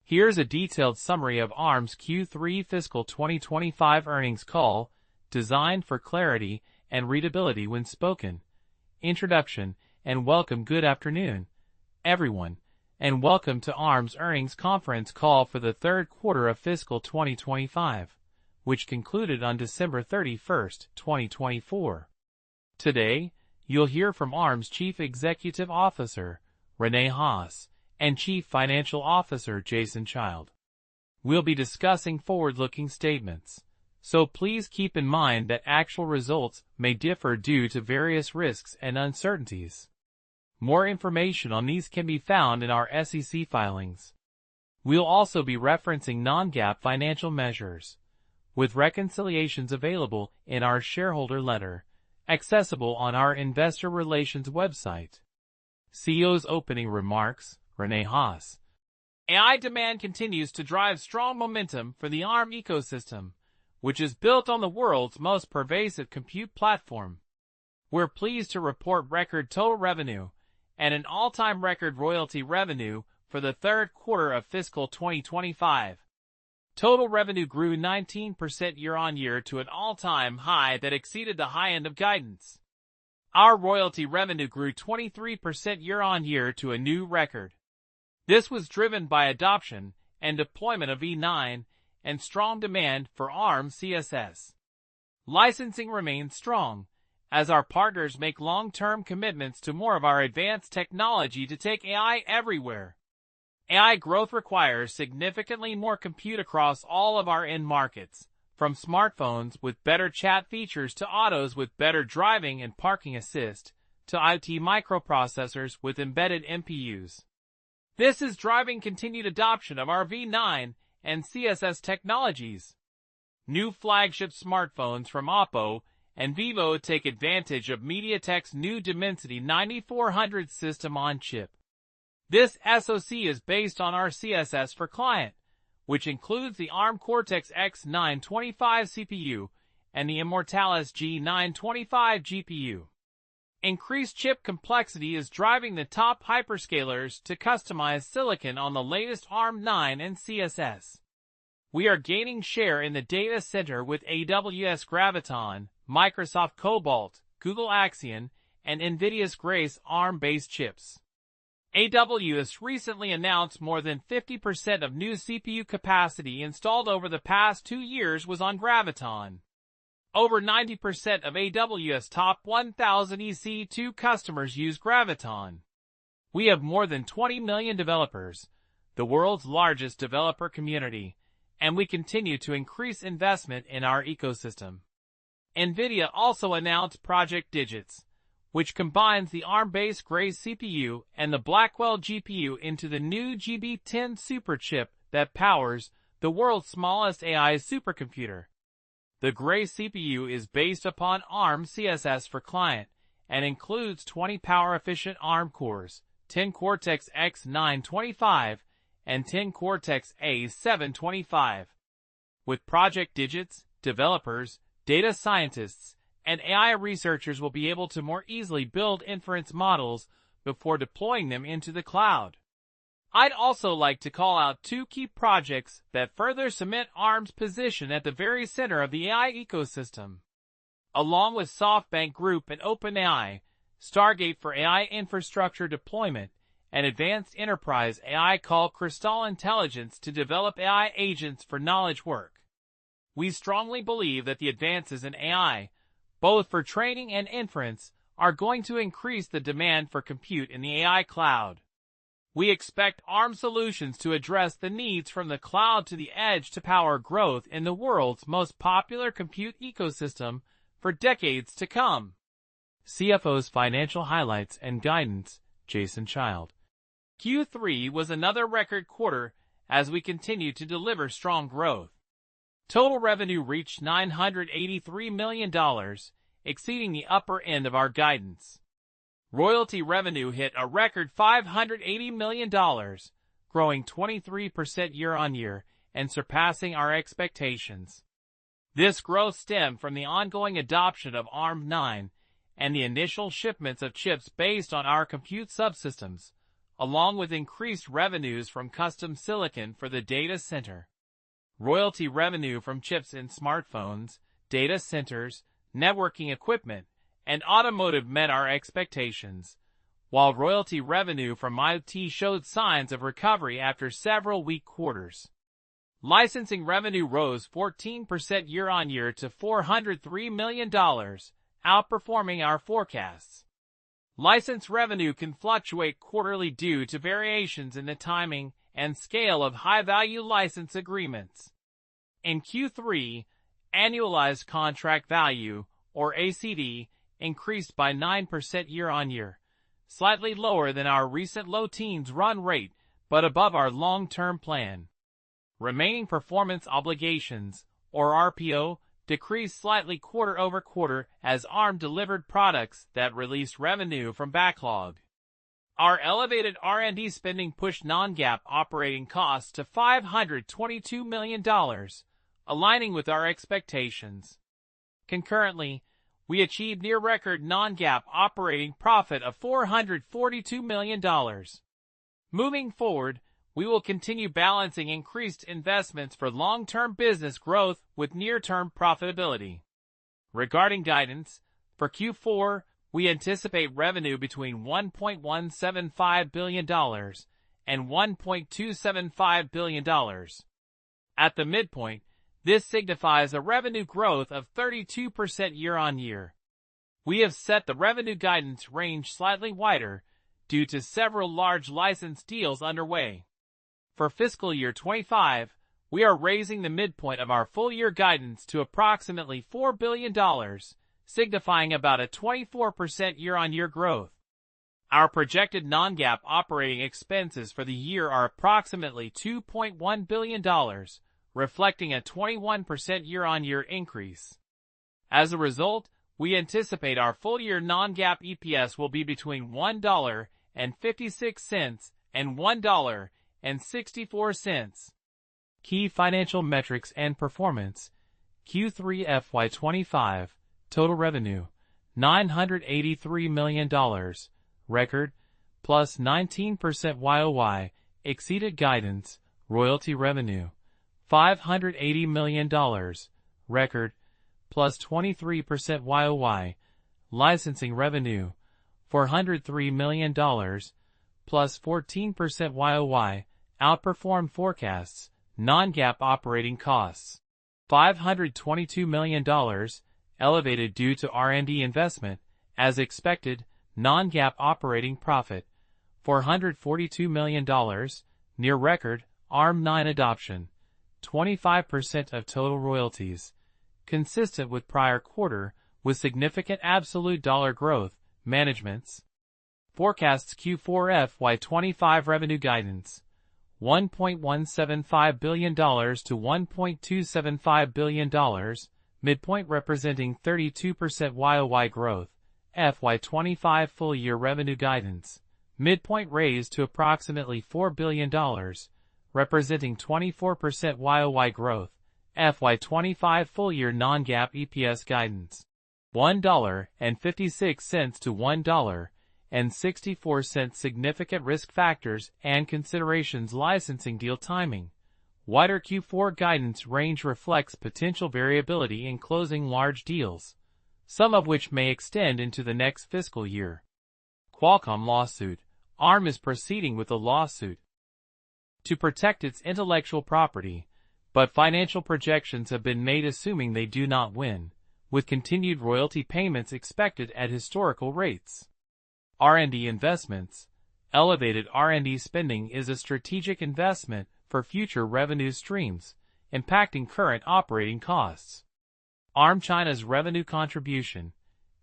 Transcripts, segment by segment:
Here's a detailed summary of ARM's Q3 fiscal 2025 earnings call, designed for clarity and readability when spoken. Introduction and welcome. Good afternoon, everyone, and welcome to ARM's earnings conference call for the third quarter of fiscal 2025, which concluded on December 31, 2024. Today, you'll hear from ARM's Chief Executive Officer, Rene Haas, and Chief Financial Officer Jason Child. We'll be discussing forward-looking statements, so please keep in mind that actual results may differ due to various risks and uncertainties. More information on these can be found in our SEC filings. We'll also be referencing non-GAAP financial measures, with reconciliations available in our shareholder letter, accessible on our investor relations website. CEO's opening remarks. Rene Haas. AI demand continues to drive strong momentum for the ARM ecosystem, which is built on the world's most pervasive compute platform. We're pleased to report record total revenue and an all-time record royalty revenue for the third quarter of fiscal 2025. Total revenue grew 19% year-on-year to an all-time high that exceeded the high end of guidance. Our royalty revenue grew 23% year-on-year to a new record. This was driven by adoption and deployment of V9 and strong demand for ARM CSS. Licensing remains strong, as our partners make long-term commitments to more of our advanced technology to take AI everywhere. AI growth requires significantly more compute across all of our end markets, from smartphones with better chat features to autos with better driving and parking assist, to IT microprocessors with embedded MPUs. This is driving continued adoption of our V9 and CSS technologies. New flagship smartphones from Oppo and Vivo take advantage of MediaTek's new Dimensity 9400 system-on-chip. This SoC is based on our CSS for client, which includes the ARM Cortex-X925 CPU and the Immortalis G925 GPU. Increased chip complexity is driving the top hyperscalers to customize silicon on the latest ARM9 and CSS. We are gaining share in the data center with AWS Graviton, Microsoft Cobalt, Google Axion, and NVIDIA's Grace ARM-based chips. AWS recently announced more than 50% of new CPU capacity installed over the past 2 years was on Graviton. Over 90% of AWS top 1,000 EC2 customers use Graviton. We have more than 20 million developers, the world's largest developer community, and we continue to increase investment in our ecosystem. NVIDIA also announced Project Digits, which combines the ARM-based Grace CPU and the Blackwell GPU into the new GB10 superchip that powers the world's smallest AI supercomputer. The Grace CPU is based upon ARM CSS for client and includes 20 power-efficient ARM cores, 10 Cortex-X925, and 10 Cortex-A725. With Project Digits, developers, data scientists, and AI researchers will be able to more easily build inference models before deploying them into the cloud. I'd also like to call out 2 key projects that further cement ARM's position at the very center of the AI ecosystem. Along with SoftBank Group and OpenAI, Stargate for AI infrastructure deployment, and advanced enterprise AI call Crystal Intelligence to develop AI agents for knowledge work. We strongly believe that the advances in AI, both for training and inference, are going to increase the demand for compute in the AI cloud. We expect ARM solutions to address the needs from the cloud to the edge to power growth in the world's most popular compute ecosystem for decades to come. CFO's financial highlights and guidance, Jason Child. Q3 was another record quarter as we continue to deliver strong growth. Total revenue reached $983 million, exceeding the upper end of our guidance. Royalty revenue hit a record $580 million, growing 23% year-on-year and surpassing our expectations. This growth stemmed from the ongoing adoption of ARM9 and the initial shipments of chips based on our compute subsystems, along with increased revenues from custom silicon for the data center. Royalty revenue from chips in smartphones, data centers, networking equipment, and automotive met our expectations, while royalty revenue from IoT showed signs of recovery after several weak quarters. Licensing revenue rose 14% year-on-year to $403 million, outperforming our forecasts. License revenue can fluctuate quarterly due to variations in the timing and scale of high-value license agreements. In Q3, annualized contract value, or ACV, increased by 9% year-on-year, slightly lower than our recent low teens run rate, but above our long-term plan. Remaining performance obligations, or RPO, decreased slightly quarter-over-quarter as ARM delivered products that released revenue from backlog. Our elevated R&D spending pushed non-GAAP operating costs to $522 million, aligning with our expectations. Concurrently, we achieved near-record non-GAAP operating profit of $442 million. Moving forward, we will continue balancing increased investments for long-term business growth with near-term profitability. Regarding guidance, for Q4, we anticipate revenue between $1.175 billion and $1.275 billion. At the midpoint, this signifies a revenue growth of 32% year-on-year. We have set the revenue guidance range slightly wider due to several large license deals underway. For fiscal year 25, we are raising the midpoint of our full-year guidance to approximately $4 billion, signifying about a 24% year-on-year growth. Our projected non-GAAP operating expenses for the year are approximately $2.1 billion, reflecting a 21% year-on-year increase. As a result, we anticipate our full-year non-GAAP EPS will be between $1.56 and $1.64. Key financial metrics and performance. Q3 FY25, total revenue, $983 million, record, plus 19% YOY, exceeded guidance. Royalty revenue, $580 million, record, plus 23% YOY. Licensing revenue, $403 million, plus 14% YOY, outperformed forecasts. Non-GAAP operating costs, $522 million, elevated due to R&D investment. As expected, non-GAAP operating profit, $442 million, near record. ARM9 adoption, 25% of total royalties, consistent with prior quarter, with significant absolute dollar growth. Management's forecasts Q4 FY25 revenue guidance, $1.175 billion to $1.275 billion, midpoint representing 32% YOY growth. FY25 full-year revenue guidance, midpoint raised to approximately $4 billion, representing 24% YOY growth. FY25 full-year non-GAAP EPS guidance, $1.56 to $1.64. Significant risk factors and considerations. Licensing deal timing. Wider Q4 guidance range reflects potential variability in closing large deals, some of which may extend into the next fiscal year. Qualcomm lawsuit. ARM is proceeding with a lawsuit to protect its intellectual property, but financial projections have been made assuming they do not win, with continued royalty payments expected at historical rates. R&D investments. Elevated R&D spending is a strategic investment for future revenue streams, impacting current operating costs. ARM China's revenue contribution,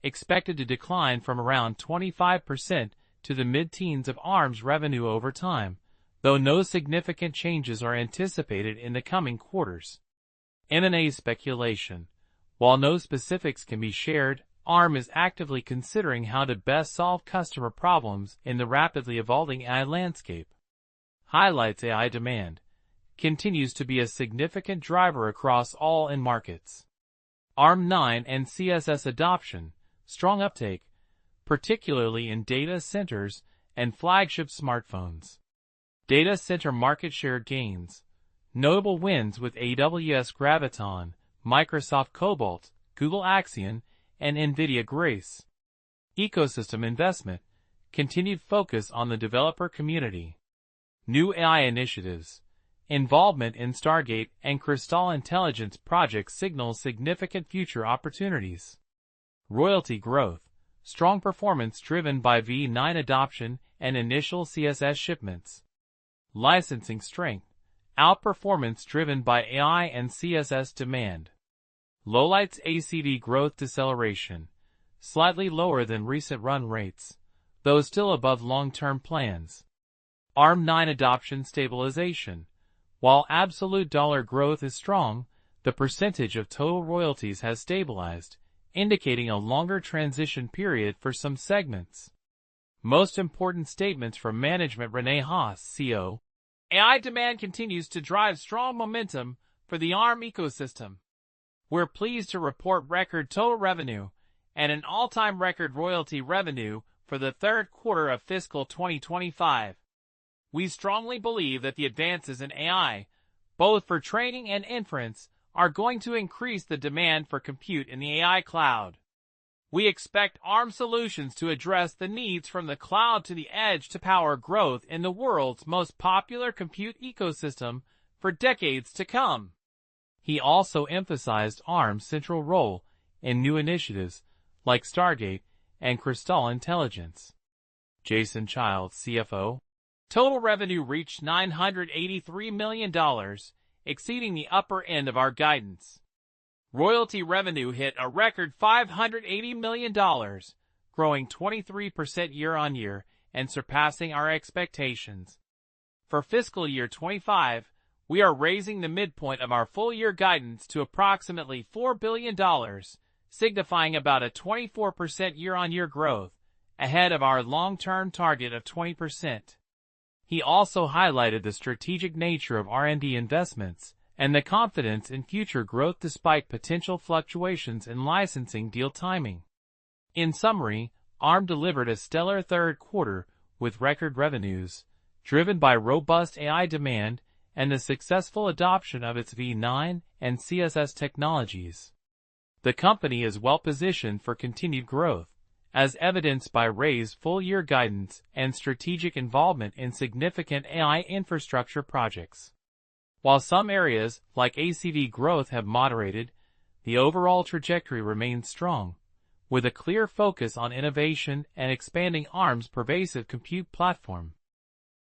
expected to decline from around 25% to the mid-teens of ARM's revenue over time, though no significant changes are anticipated in the coming quarters. M&A speculation. While no specifics can be shared, ARM is actively considering how to best solve customer problems in the rapidly evolving AI landscape. Highlights. AI demand continues to be a significant driver across all end markets. ARM9 and CSS adoption, strong uptake, particularly in data centers and flagship smartphones. Data center market share gains. Notable wins with AWS Graviton, Microsoft Cobalt, Google Axion, and NVIDIA Grace. Ecosystem investment. Continued focus on the developer community. New AI initiatives. Involvement in Stargate and Crystal Intelligence projects signals significant future opportunities. Royalty growth. Strong performance driven by V9 adoption and initial CSS shipments. Licensing strength. Outperformance driven by AI and CSS demand. Lowlights ACV growth deceleration. Slightly lower than recent run rates, though still above long-term plans. ARM9 adoption stabilization. While absolute dollar growth is strong, the percentage of total royalties has stabilized, indicating a longer transition period for some segments. Most important statements from management. Rene Haas, CEO. AI demand continues to drive strong momentum for the ARM ecosystem. We're pleased to report record total revenue and an all-time record royalty revenue for the third quarter of fiscal 2025. We strongly believe that the advances in AI, both for training and inference, are going to increase the demand for compute in the AI cloud. We expect ARM solutions to address the needs from the cloud to the edge to power growth in the world's most popular compute ecosystem for decades to come. He also emphasized ARM's central role in new initiatives like Stargate and Crystal Intelligence. Jason Childs, CFO. Total revenue reached $983 million, exceeding the upper end of our guidance. Royalty revenue hit a record $580 million, growing 23% year-on-year and surpassing our expectations. For fiscal year 25, we are raising the midpoint of our full-year guidance to approximately $4 billion, signifying about a 24% year-on-year growth, ahead of our long-term target of 20%. He also highlighted the strategic nature of R&D investments and the confidence in future growth despite potential fluctuations in licensing deal timing. In summary, ARM delivered a stellar third quarter with record revenues, driven by robust AI demand and the successful adoption of its V9 and CSS technologies. The company is well-positioned for continued growth, as evidenced by raised full-year guidance and strategic involvement in significant AI infrastructure projects. While some areas, like ACV growth, have moderated, the overall trajectory remains strong, with a clear focus on innovation and expanding ARM's pervasive compute platform.